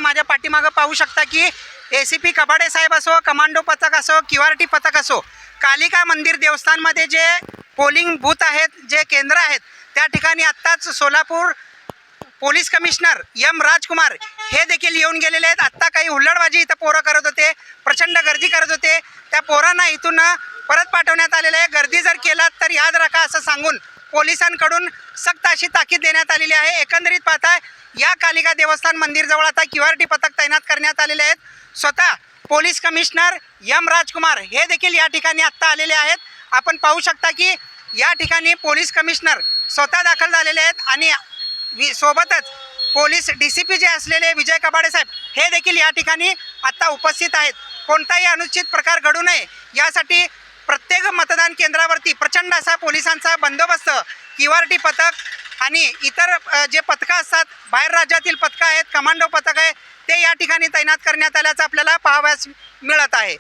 माझ्या पाठीमागं पाहू शकता की ACP कबाडे साहेब असो, कमांडो पथक असो, QRT पथक असो, कालिका मंदिर देवस्थानमध्ये जे पोलिंग बूथ आहेत, जे केंद्र आहेत, त्या ठिकाणी आत्ताच सोलापूर पोलीस कमिशनर M राजकुमार हे देखील येऊन गेलेले आहेत। आत्ता काही हुल्लडबाजी इथं पोरं करत होते, प्रचंड गर्दी करत होते, त्या पोरांना इथून परत पाठवण्यात आलेलं आहे। गर्दी जर केलात तर याद राखा असं सांगून पोलिसांकडून सक्त अशी ताकीद देण्यात आलेली आहे। एकंदरीत पाहता या कालिका देवस्थान मंदिरजवळ आता QRT पथक तैनात करण्यात आलेले आहेत। स्वतः पोलीस कमिशनर M राजकुमार हे देखील या ठिकाणी आत्ता आलेले आहेत। आपण पाहू शकता की या ठिकाणी पोलीस कमिशनर स्वतः दाखल झालेले आहेत आणि सोबतच पोलीस DCP जे असलेले विजय कबाडे साहेब हे देखील या ठिकाणी आत्ता उपस्थित आहेत। कोणताही अनुचित प्रकार घडू नये यासाठी प्रत्येक मतदान केंद्रावरती प्रचंड असा पोलिसांचा बंदोबस्त, QRT पथक आणि इतर जे पथकं असतात, बाहेर राज्यातील पथकं आहेत, कमांडो पथक आहे, ते या ठिकाणी तैनात करण्यात आल्याचं आपल्याला पाहावयास मिळत आहे।